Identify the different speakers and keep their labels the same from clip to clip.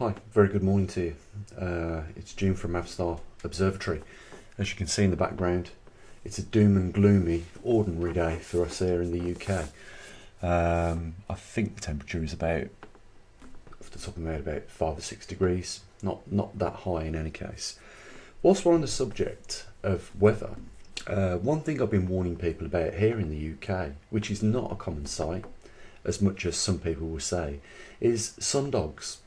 Speaker 1: Hi, very good morning to you. It's June from maverickstar Observatory. As you can see in the background, it's a doom and gloomy, ordinary day for us here in the UK. I think the temperature is about, off the top of my head, about 5 or 6 degrees. Not that high in any case. Whilst we're on the subject of weather, one thing I've been warning people about here in the UK, which is not a common sight, as much as some people will say, is sundogs.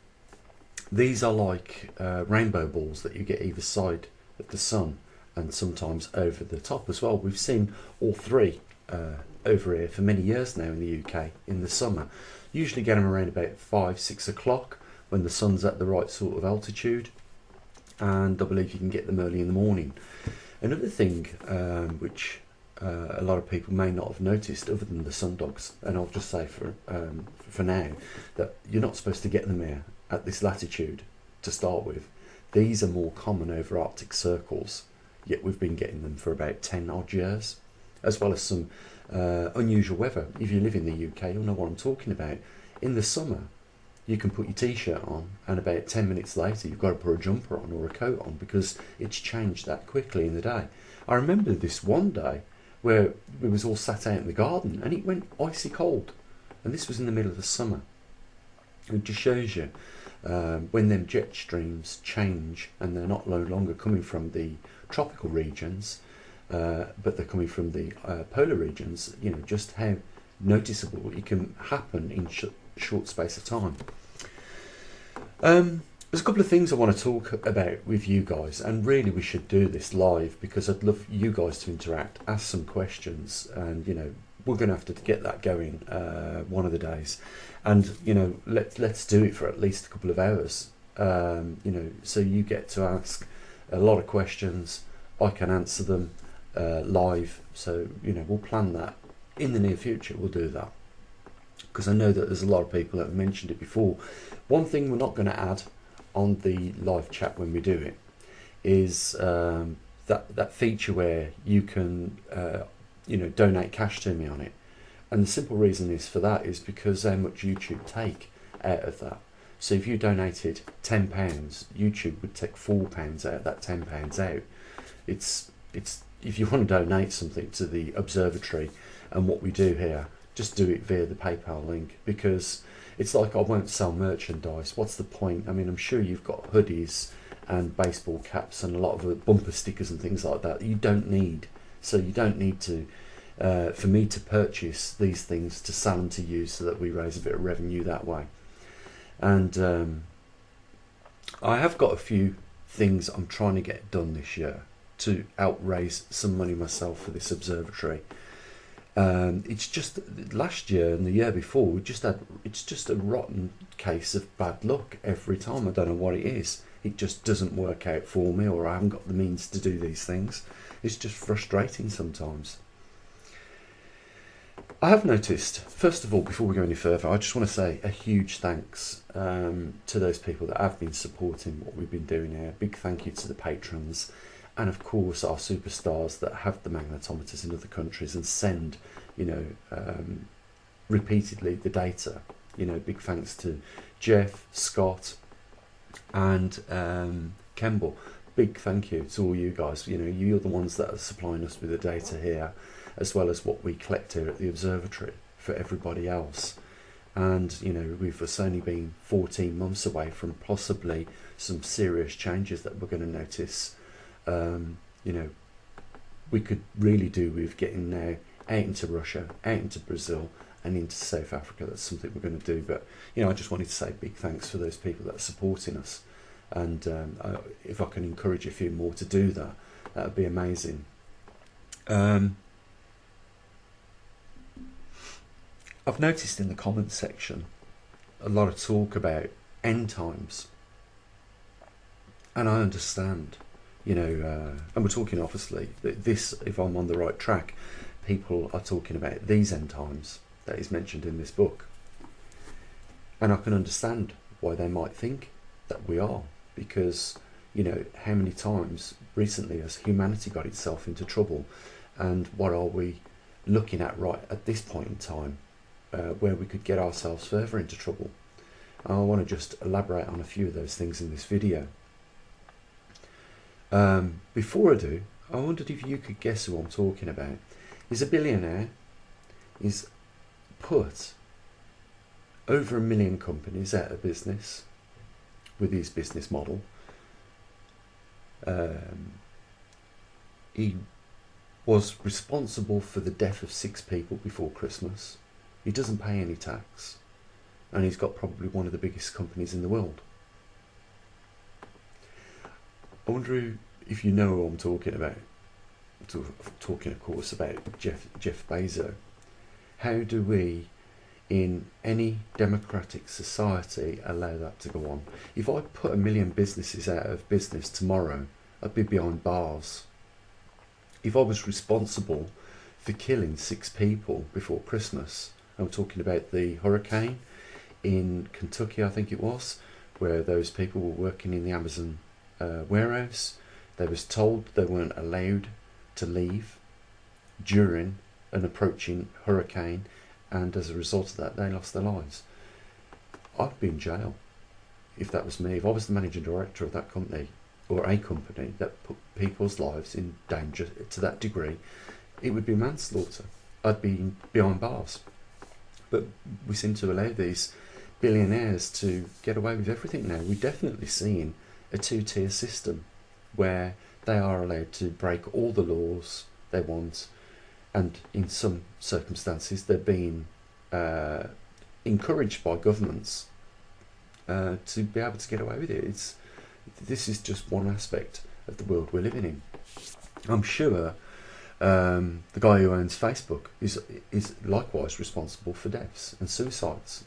Speaker 1: These are like rainbow balls that you get either side of the sun and sometimes over the top as well. We've seen all three over here for many years now in the UK in the summer. Usually get them around about 5-6 o'clock when the sun's at the right sort of altitude, and I believe you can get them early in the morning. Another thing which a lot of people may not have noticed other than the sundogs, and I'll just say for now that you're not supposed to get them here at this latitude to start with. These are more common over Arctic circles, yet we've been getting them for about 10 odd years, as well as some unusual weather. If you live in the UK, you'll know what I'm talking about. In the summer, you can put your t-shirt on and about 10 minutes later you've got to put a jumper on or a coat on because it's changed that quickly in the day. I remember this one day where we was all sat out in the garden and it went icy cold, and this was in the middle of the summer. It just shows you when them jet streams change and they're not no longer coming from the tropical regions, but they're coming from the polar regions, you know, just how noticeable it can happen in short space of time. There's a couple of things I want to talk about with you guys, and really we should do this live because I'd love you guys to interact, ask some questions, and you know, we're going to have to get that going one of the days, and you know, let's do it for at least a couple of hours, you know, so you get to ask a lot of questions, I can answer them live, so you know, we'll plan that in the near future. We'll do that because I know that there's a lot of people that have mentioned it before. One thing we're not going to add on the live chat when we do it is that feature where you can you know, donate cash to me on it, and the simple reason is for that is because how much YouTube take out of that. So if you donated £10, YouTube would take £4 out of that £10 out. It's if you want to donate something to the observatory and what we do here, just do it via the PayPal link, because it's like I won't sell merchandise. What's the point? I mean, I'm sure you've got hoodies and baseball caps and a lot of bumper stickers and things like that you don't need. So you don't need to, for me to purchase these things to sell them to you so that we raise a bit of revenue that way. And I have got a few things I'm trying to get done this year to outraise some money myself for this observatory. It's just last year and the year before it's just a rotten case of bad luck every time. I don't know what it is. It just doesn't work out for me, or I haven't got the means to do these things. It's just frustrating sometimes. I have noticed, first of all, before we go any further, I just want to say a huge thanks to those people that have been supporting what we've been doing here. Big thank you to the patrons, and of course our superstars that have the magnetometers in other countries and send, you know, repeatedly the data. You know, big thanks to Jeff, Scott, and Kemble. Big thank you to all you guys. You know, you're the ones that are supplying us with the data here, as well as what we collect here at the observatory for everybody else. And you know, we've only been 14 months away from possibly some serious changes that we're going to notice. You know, we could really do with getting now out into Russia, out into Brazil, and into South Africa. That's something we're going to do. But you know, I just wanted to say big thanks for those people that are supporting us. And if I can encourage a few more to do that, that would be amazing. I've noticed in the comments section a lot of talk about end times, and I understand, you know, and we're talking obviously that this, if I'm on the right track, people are talking about these end times that is mentioned in this book, and I can understand why they might think that we are. Because, you know, how many times recently has humanity got itself into trouble, and what are we looking at right at this point in time where we could get ourselves further into trouble? I want to just elaborate on a few of those things in this video. Before I do, I wondered if you could guess who I'm talking about. He's a billionaire. He's put over 1 million companies out of business with his business model. He was responsible for the death of 6 people before Christmas. He doesn't pay any tax, and he's got probably one of the biggest companies in the world. I wonder if you know who I'm talking about. Talking, of course, about Jeff Bezos. How do we, in any democratic society, allow that to go on? If I put 1 million businesses out of business tomorrow, I'd be behind bars. If I was responsible for killing 6 people before Christmas, I'm talking about the hurricane in Kentucky, I think it was, where those people were working in the Amazon warehouse. They was told they weren't allowed to leave during an approaching hurricane, and as a result of that they lost their lives. I'd be in jail if that was me. If I was the managing director of that company, or a company that put people's lives in danger to that degree, it would be manslaughter. I'd be behind bars. But we seem to allow these billionaires to get away with everything now. We're definitely seeing a 2-tier system where they are allowed to break all the laws they want, and in some circumstances they're being encouraged by governments to be able to get away with it. This is just one aspect of the world we're living in. I'm sure the guy who owns Facebook is likewise responsible for deaths and suicides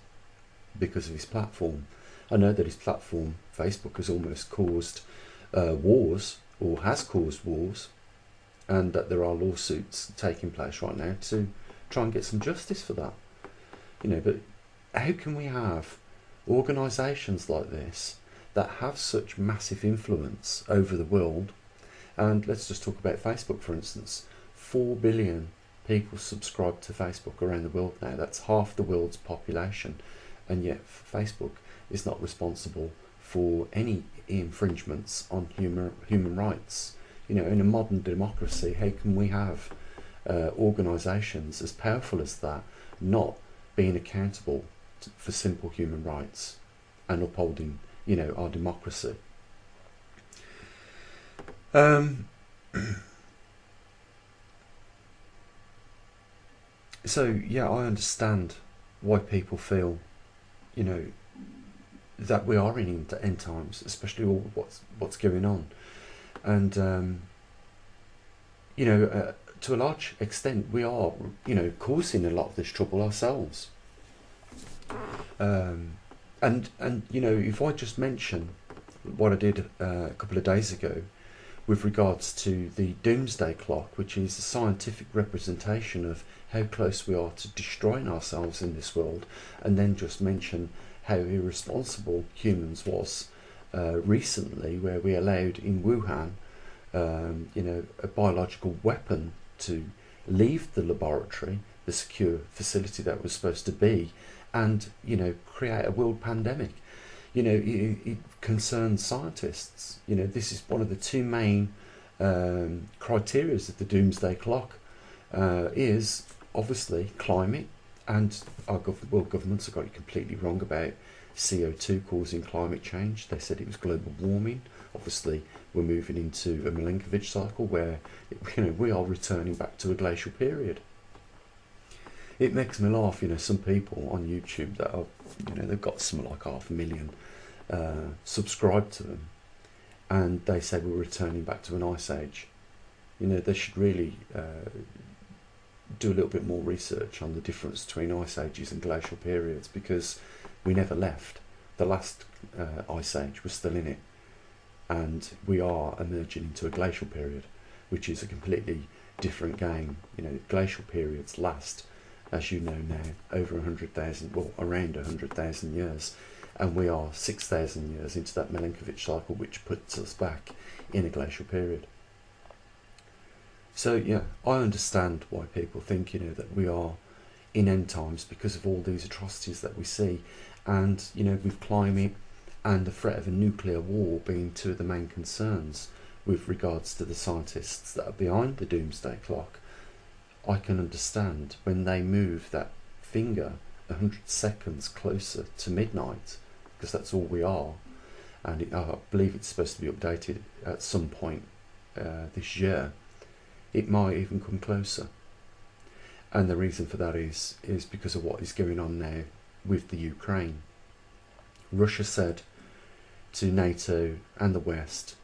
Speaker 1: because of his platform. I know that his platform, Facebook, has almost caused wars, or has caused wars, and that there are lawsuits taking place right now to try and get some justice for that. But how can we have organisations like this that have such massive influence over the world? And let's just talk about Facebook, for instance. 4 billion people subscribe to Facebook around the world now. That's half the world's population, and yet Facebook is not responsible for any infringements on human rights. In a modern democracy, how can we have organisations as powerful as that not being accountable for simple human rights and upholding, our democracy? So yeah, I understand why people feel, that we are in end times, especially all what's going on, and to a large extent we are, causing a lot of this trouble ourselves. And if I just mention what I did a couple of days ago with regards to the doomsday clock, which is a scientific representation of how close we are to destroying ourselves in this world, and then just mention how irresponsible humans was recently, where we allowed in Wuhan a biological weapon to leave the laboratory, the secure facility that was supposed to be, and create a world pandemic. It concerns scientists. This is one of the 2 main criteria of the doomsday clock, is obviously climate, and our world governments have got it completely wrong about CO2 causing climate change. They said it was global warming. Obviously we're moving into a Milankovitch cycle where we are returning back to a glacial period. It makes me laugh, some people on YouTube that are, they've got something like 500,000 subscribed to them, and they say we're returning back to an ice age. They should really do a little bit more research on the difference between ice ages and glacial periods, because we never left. The last ice age was still in it, and we are emerging into a glacial period, which is a completely different game. Glacial periods last, as you know now, over 100,000, well, around 100,000 years, and we are 6,000 years into that Milankovitch cycle, which puts us back in a glacial period. So yeah, I understand why people think, that we are in end times because of all these atrocities that we see, and with climate and the threat of a nuclear war being two of the main concerns with regards to the scientists that are behind the doomsday clock. I can understand when they move that finger 100 seconds closer to midnight, because that's all we are, and I believe it's supposed to be updated at some point this year. It might even come closer, and the reason for that is because of what is going on now with the Ukraine. Russia said to NATO and the West,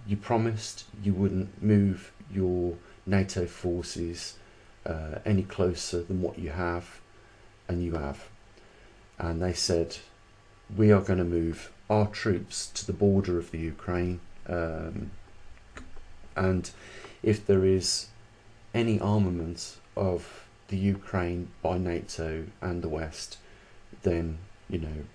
Speaker 1: you promised you wouldn't move your NATO forces any closer than what you have, and you have. And they said, we are going to move our troops to the border of the Ukraine, and if there is any armament of the Ukraine by NATO and the West, then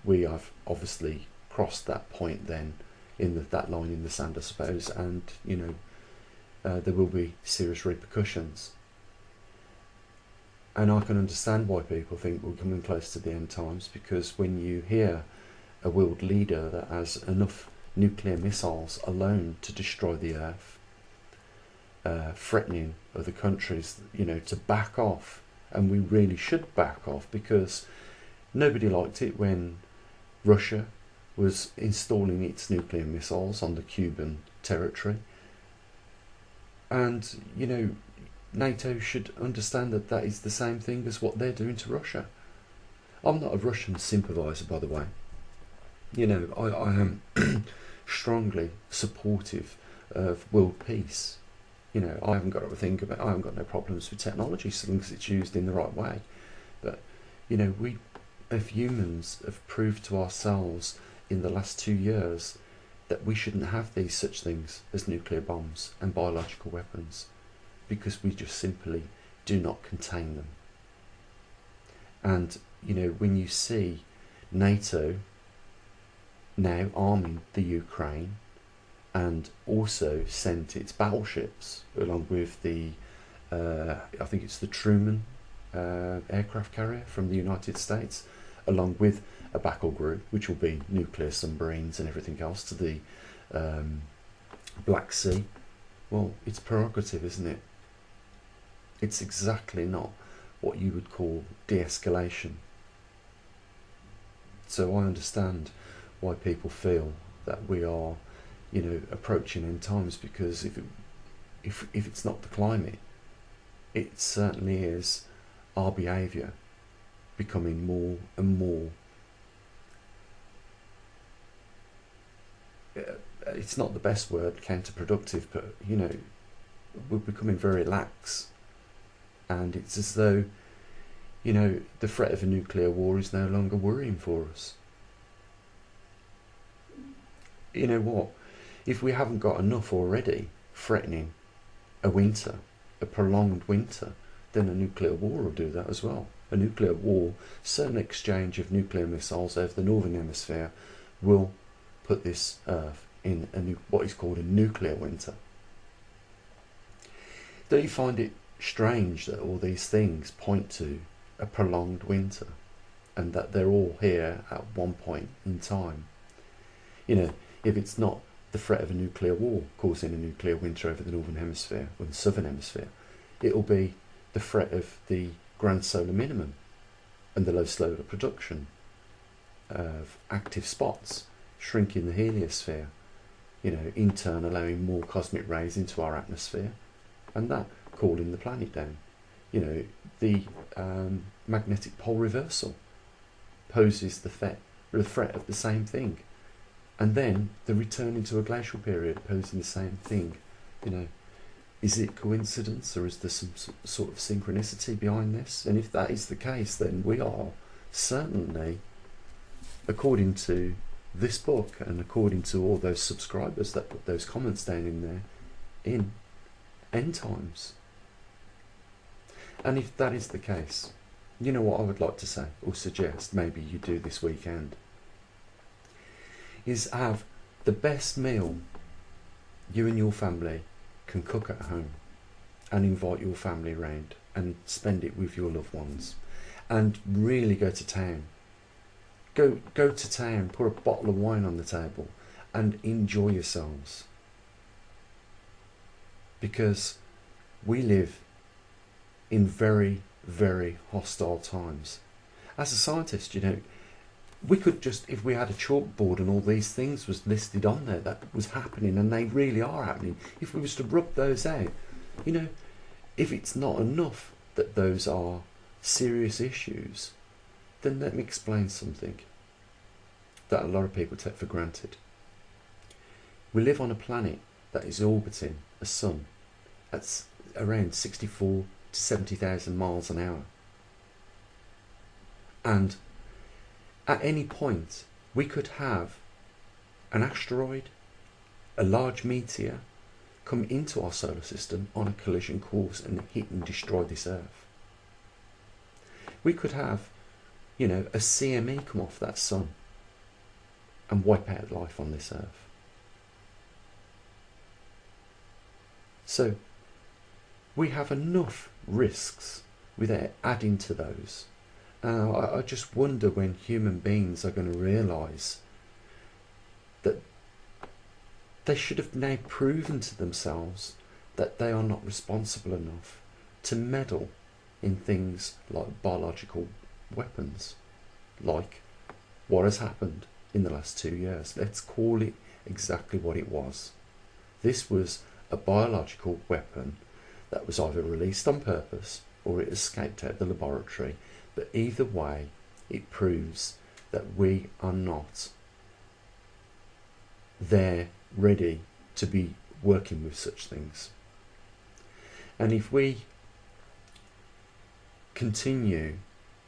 Speaker 1: we have obviously crossed that point then in that line in the sand, I suppose, and there will be serious repercussions. And I can understand why people think we're coming close to the end times, because when you hear a world leader that has enough nuclear missiles alone to destroy the earth, threatening other countries to back off, and we really should back off, because nobody liked it when Russia was installing its nuclear missiles on the Cuban territory, and NATO should understand that that is the same thing as what they're doing to Russia. I'm not a Russian sympathiser, by the way. I am strongly supportive of world peace. I haven't got to think about. I haven't got no problems with technology so long as it's used in the right way. But we, as humans, have proved to ourselves in the last 2 years that we shouldn't have these such things as nuclear bombs and biological weapons, because we just simply do not contain them. And when you see NATO now arming the Ukraine, and also sent its battleships along with the I think it's the Truman aircraft carrier from the United States, along with a battle group which will be nuclear submarines and everything else, to the Black Sea. Well, it's prerogative, isn't it? It's exactly not what you would call de-escalation. So I understand why people feel that we are approaching end times, because if it's not the climate, it certainly is our behaviour becoming more and more, it's not the best word, counterproductive, but we're becoming very lax, and it's as though the threat of a nuclear war is no longer worrying for us. You know what? If we haven't got enough already threatening a winter, a prolonged winter, then a nuclear war will do that as well. A nuclear war, certain exchange of nuclear missiles over the northern hemisphere, will put this Earth in what is called a nuclear winter. Don't you find it strange that all these things point to a prolonged winter, and that they're all here at one point in time? If it's not the threat of a nuclear war causing a nuclear winter over the northern hemisphere or the southern hemisphere, it will be the threat of the grand solar minimum and the low solar production of active spots, shrinking the heliosphere, in turn allowing more cosmic rays into our atmosphere, and that cooling the planet down. The magnetic pole reversal poses the threat of the same thing. And then the return into a glacial period posing the same thing. Is it coincidence, or is there some sort of synchronicity behind this? And if that is the case, then we are certainly, according to this book and according to all those subscribers that put those comments down in there, in end times. And if that is the case, what I would like to say, or suggest maybe you do this weekend, is have the best meal you and your family can cook at home, and invite your family around and spend it with your loved ones. and really go to town. Go to town, put a bottle of wine on the table and enjoy yourselves. Because we live in very, very hostile times. As a scientist, we could just, if we had a chalkboard and all these things was listed on there that was happening, and they really are happening, if we was to rub those out, if it's not enough that those are serious issues, then let me explain something that a lot of people take for granted. We live on a planet that is orbiting a sun at around 64 to 70,000 miles an hour. And at any point, we could have an asteroid, a large meteor, come into our solar system on a collision course and hit and destroy this Earth. We could have, a CME come off that sun and wipe out life on this Earth. So, we have enough risks without adding to those. I just wonder when human beings are going to realise that they should have now proven to themselves that they are not responsible enough to meddle in things like biological weapons, like what has happened in the last 2 years. Let's call it exactly what it was. This was a biological weapon that was either released on purpose or it escaped out of the laboratory. But either way, it proves that we are not there ready to be working with such things. And if we continue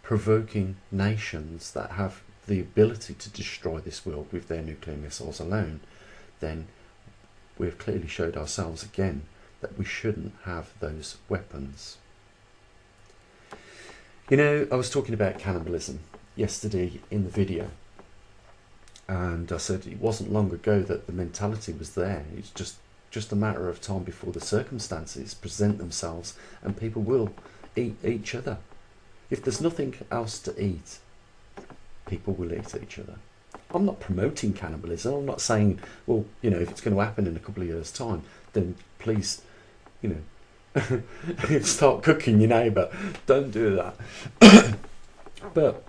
Speaker 1: provoking nations that have the ability to destroy this world with their nuclear missiles alone, then we've clearly showed ourselves again that we shouldn't have those weapons. I was talking about cannibalism yesterday in the video, and I said it wasn't long ago that the mentality was there. It's just a matter of time before the circumstances present themselves and people will eat each other. If there's nothing else to eat, people will eat each other. I'm not promoting cannibalism. I'm not saying, well, if it's going to happen in a couple of years' time, then please, start cooking your neighbour. Don't do that. But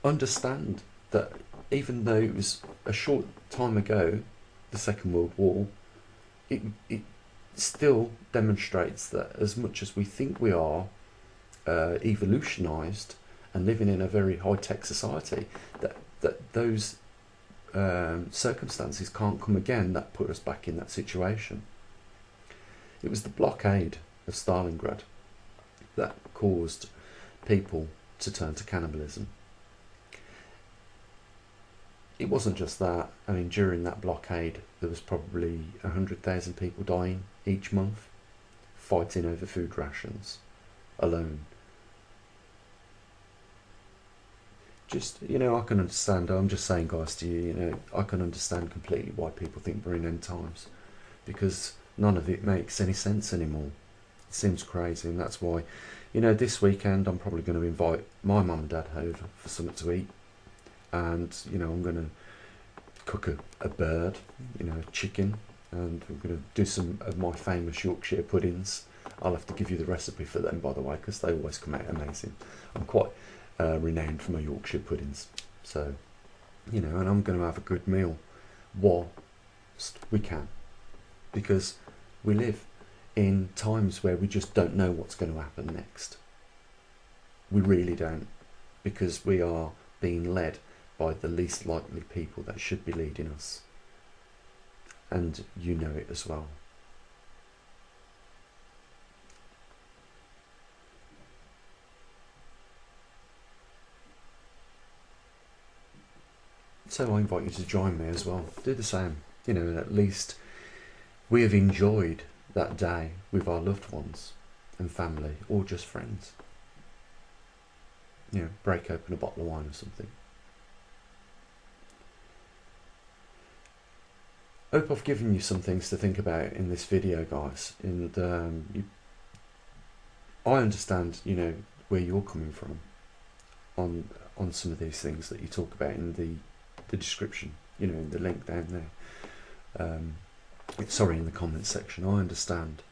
Speaker 1: understand that even though it was a short time ago, the Second World War, it still demonstrates that as much as we think we are evolutionised and living in a very high-tech society, that those circumstances can't come again that put us back in that situation. It was the blockade of Stalingrad that caused people to turn to cannibalism. It wasn't just that. I mean, during that blockade, there was probably 100,000 people dying each month, fighting over food rations alone. Just, I can understand. I'm just saying, guys, to you, I can understand completely why people think we're in end times, because none of it makes any sense anymore. It seems crazy, and that's why, this weekend I'm probably going to invite my mum and dad over for something to eat, and I'm going to cook a bird, a chicken, and we're going to do some of my famous Yorkshire puddings. I'll have to give you the recipe for them, by the way, because they always come out amazing. I'm quite renowned for my Yorkshire puddings, so and I'm going to have a good meal whilst we can, because we live in times where we just don't know what's going to happen next. We really don't, because we are being led by the least likely people that should be leading us, and you know it as well. So I invite you to join me as well. Do the same. At least we have enjoyed that day with our loved ones and family, or just friends. Break open a bottle of wine or something. I hope I've given you some things to think about in this video, guys. And I understand, where you're coming from. on some of these things that you talk about in the description, you know, in the link down there. Sorry, in the comments section. I understand.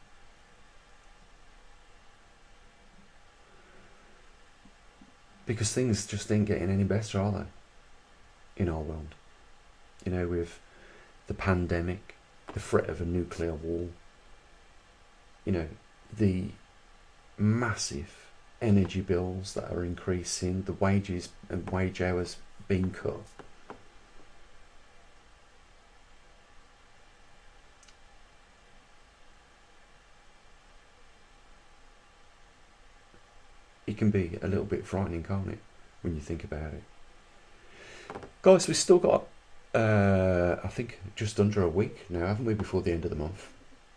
Speaker 1: Because things just ain't getting any better, are they? In our world. You know, with the pandemic, the threat of a nuclear war, you know, the massive energy bills that are increasing, the wages and wage hours being cut. It can be a little bit frightening, can't it, when you think about it? Guys, we've still got, I think, just under a week now, haven't we, before the end of the month?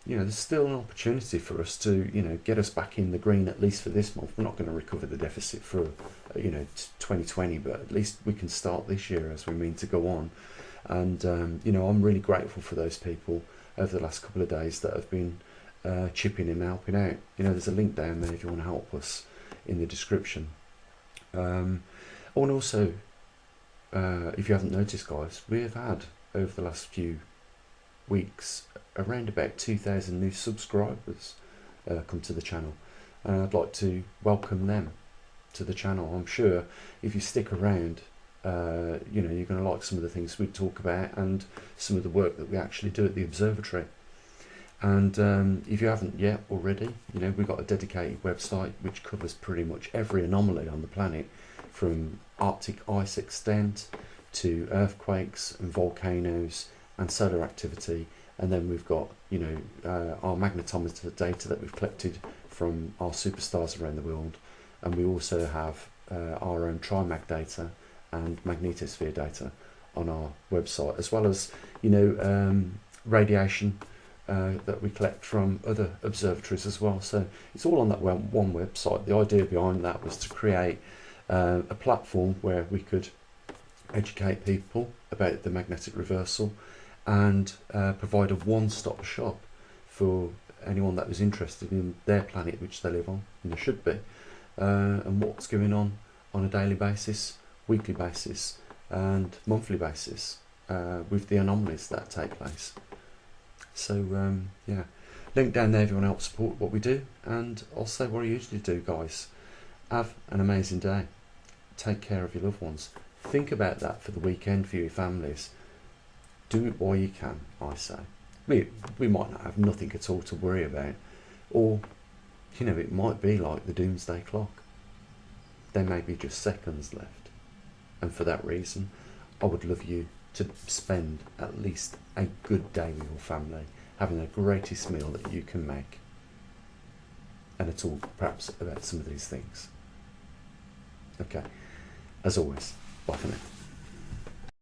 Speaker 1: You know, there's still an opportunity for us to, you know, get us back in the green, at least for this month. We're not going to recover the deficit for, you know, 2020, but at least we can start this year as we mean to go on. And, you know, I'm really grateful for those people over the last couple of days that have been chipping in and helping out. You know, there's a link down there if you want to help us in the description. I want to also, if you haven't noticed, guys, we have had, over the last few weeks, around about 2,000 new subscribers come to the channel, and I'd like to welcome them to the channel. I'm sure if you stick around, you know, you're going to like some of the things we talk about and some of the work that we actually do at the observatory. And if you haven't yet already, you know, we've got a dedicated website which covers pretty much every anomaly on the planet, from Arctic ice extent to earthquakes and volcanoes and solar activity. And then we've got, you know, our magnetometer data that we've collected from our superstars around the world, and we also have our own trimag data and magnetosphere data on our website, as well as, you know, radiation that we collect from other observatories as well. So it's all on that one website. The idea behind that was to create a platform where we could educate people about the magnetic reversal and provide a one-stop shop for anyone that was interested in their planet which they live on, and there should be, and what's going on a daily basis, weekly basis and monthly basis with the anomalies that take place. So yeah, link down there if you want to help support what we do, and I'll say what I usually do, guys. Have an amazing day. Take care of your loved ones. Think about that for the weekend for your families. Do it while you can, I say. We might not have nothing at all to worry about, or, you know, it might be like the doomsday clock. There may be just seconds left, and for that reason I would love you to spend at least a good day with your family, having the greatest meal that you can make, and it's all perhaps about some of these things. Okay, as always, bye for now.